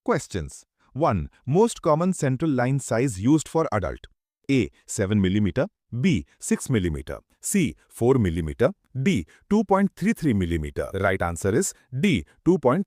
Questions. 1. Most common central line size used for adult. A. 7 mm, B. 6 mm, C. 4 mm, D. 2.33 mm. Right answer is D. 2.33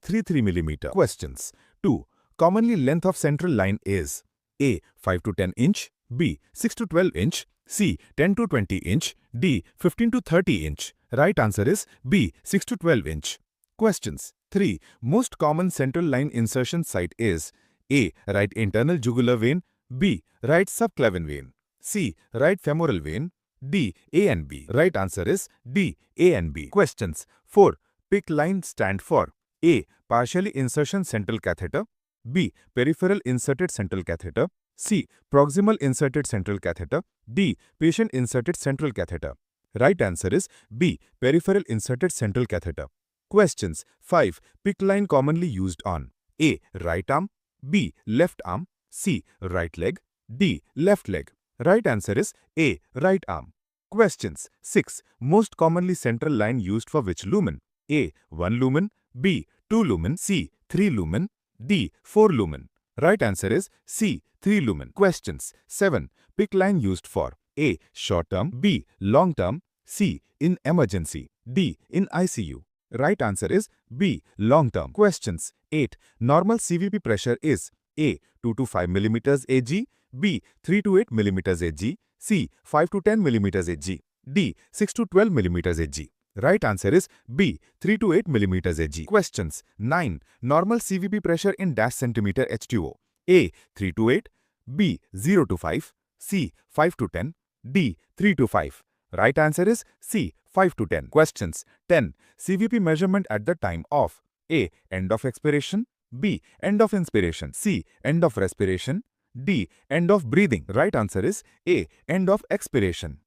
mm. Questions. 2. Commonly length of central line is A. 5 to 10 inch, B. 6 to 12 inch, C. 10 to 20 inch, D. 15 to 30 inch. Right answer is B. 6 to 12 inch. Questions. 3. Most common central line insertion site is A. Right internal jugular vein, B. Right subclavian vein, C. Right femoral vein, D. A and B. Right answer is D. A and B. Questions. 4. PICC line stand for A. Partially insertion central catheter, B. Peripheral inserted central catheter, C. Proximal inserted central catheter, D. Patient inserted central catheter. Right answer is B. Peripheral inserted central catheter. Questions. 5. PICC line commonly used on A. Right arm, B. Left arm, C. Right leg, D. Left leg. Right answer is A. Right arm. Questions. 6. Most commonly central line used for which lumen? A. 1 lumen, B. 2 lumen, C. 3 lumen, D. 4 lumen. Right answer is C. 3 lumen. Questions. 7. PICC line used for A. Short term, B. Long term, C. In emergency, D. In ICU. Right answer is B. Long term. Questions. 8. Normal CVP pressure is A. 2 to 5 mm Ag, B. 3 to 8 mm Ag, C. 5 to 10 mm Ag, D. 6 to 12 mm Ag. Right answer is B. 3 to 8 mm Ag. Questions. 9. Normal CVP pressure in dash centimeter H2O. A. 3 to 8, B. 0 to 5, C. 5 to 10, D. 3 to 5. Right answer is C. 5 to 10. Questions. 10. CVP measurement at the time of A. End of expiration, B. End of inspiration, C. End of respiration, D. End of breathing. Right answer is A. End of expiration.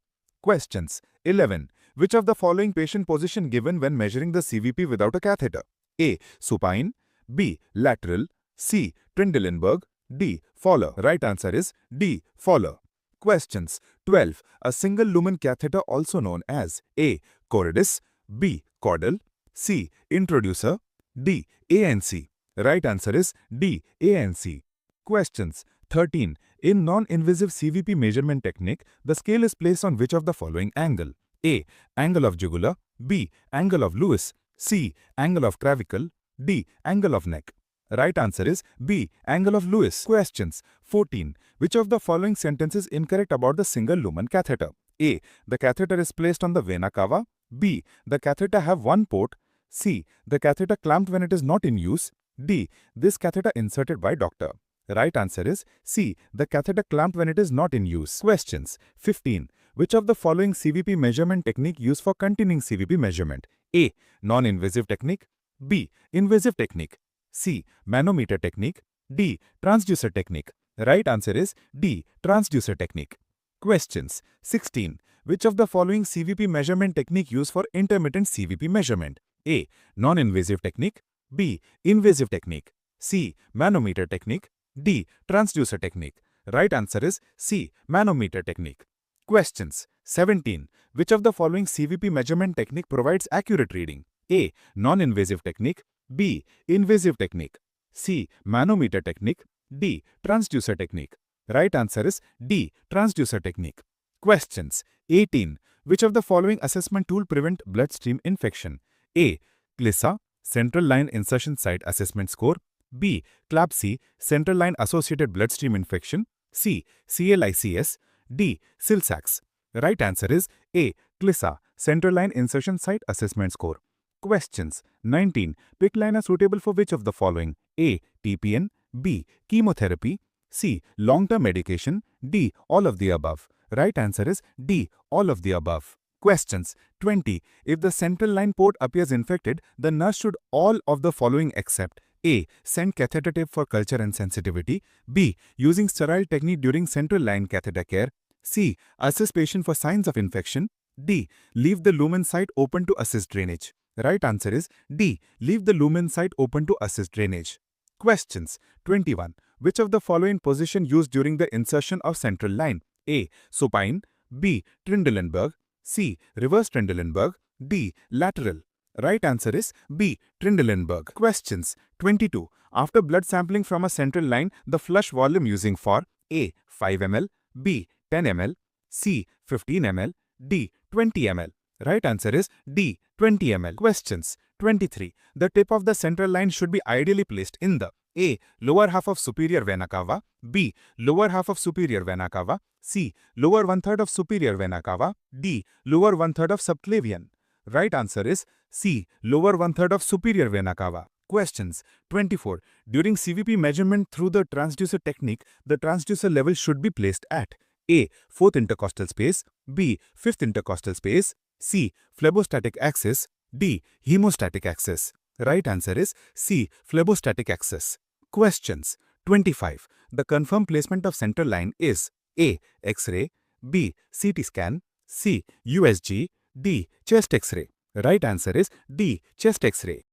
Questions. 11. Which of the following patient position given when measuring the CVP without a catheter? A. Supine, B. Lateral, C. Trendelenburg, D. Fowler. Right answer is D. Fowler. Questions. 12. A single lumen catheter also known as A. Cordis, B. Caudal, C. Introducer, D. ANC. Right answer is D. ANC. Questions. 13. In non-invasive CVP measurement technique, the scale is placed on which of the following angle? A. Angle of jugular, B. Angle of Lewis, C. Angle of clavicle, D. Angle of neck. Right answer is B. Angle of Lewis. Questions. 14. Which of the following sentences is incorrect about the single lumen catheter? A. The catheter is placed on the vena cava, B. The catheter have one port, C. The catheter clamped when it is not in use, D. This catheter inserted by doctor. Right answer is C. The catheter clamped when it is not in use. Questions. 15. Which of the following CVP measurement technique used for continuing CVP measurement? A. Non-invasive technique, B. Invasive technique, C. Manometer technique, D. Transducer technique. Right answer is D. Transducer technique. Questions. 16. Which of the following CVP measurement technique used for intermittent CVP measurement? A. Non-invasive technique, B. Invasive technique, C. Manometer technique, D. Transducer technique. Right answer is C. Manometer technique. Questions. 17. Which of the following CVP measurement technique provides accurate reading? A. Non-invasive technique, B. Invasive technique, C. Manometer technique, D. Transducer technique. Right answer is D. Transducer technique. Questions. 18. Which of the following assessment tool prevent bloodstream infection? A. CLISA, Central Line Insertion Site Assessment Score, B. CLABSI, Central Line Associated Bloodstream Infection, C. CLICS, D. CILSAX. Right answer is A. CLISA, Central Line Insertion Site Assessment Score. Questions. 19. PICC line are suitable for which of the following? A. TPN, B. Chemotherapy, C. Long-term medication, D. All of the above. Right answer is D. All of the above. Questions. 20. If the central line port appears infected, the nurse should all of the following accept: A. Send catheter tape for culture and sensitivity, B. Using sterile technique during central line catheter care, C. Assess patient for signs of infection, D. Leave the lumen site open to assist drainage. Right answer is D. Leave the lumen site open to assist drainage. Questions. 21. Which of the following position used during the insertion of central line? A. Supine, B. Trendelenburg, C. Reverse Trendelenburg, D. Lateral. Right answer is B. Trendelenburg. Questions 22. After blood sampling from a central line, the flush volume using for A. 5 ml, B. 10 ml, C. 15 ml, D. 20 ml. Right answer is D. 20 ml. Questions 23. The tip of the central line should be ideally placed in the A. Lower half of superior vena cava, B. Lower half of superior vena cava, C. Lower one-third of superior vena cava, D. Lower one-third of subclavian. Right answer is C. Lower one-third of superior vena cava. Questions 24. During CVP measurement through the transducer technique, the transducer level should be placed at A. 4th intercostal space, B. 5th intercostal space, C. Phlebistostatic axis, D. Hemostatic axis. Right answer is C. Phlebistostatic axis. Questions 25. The confirmed placement of central line is A. X-ray, B. CT scan, C. USG, D. Chest X-ray. Right answer is D. Chest X-ray.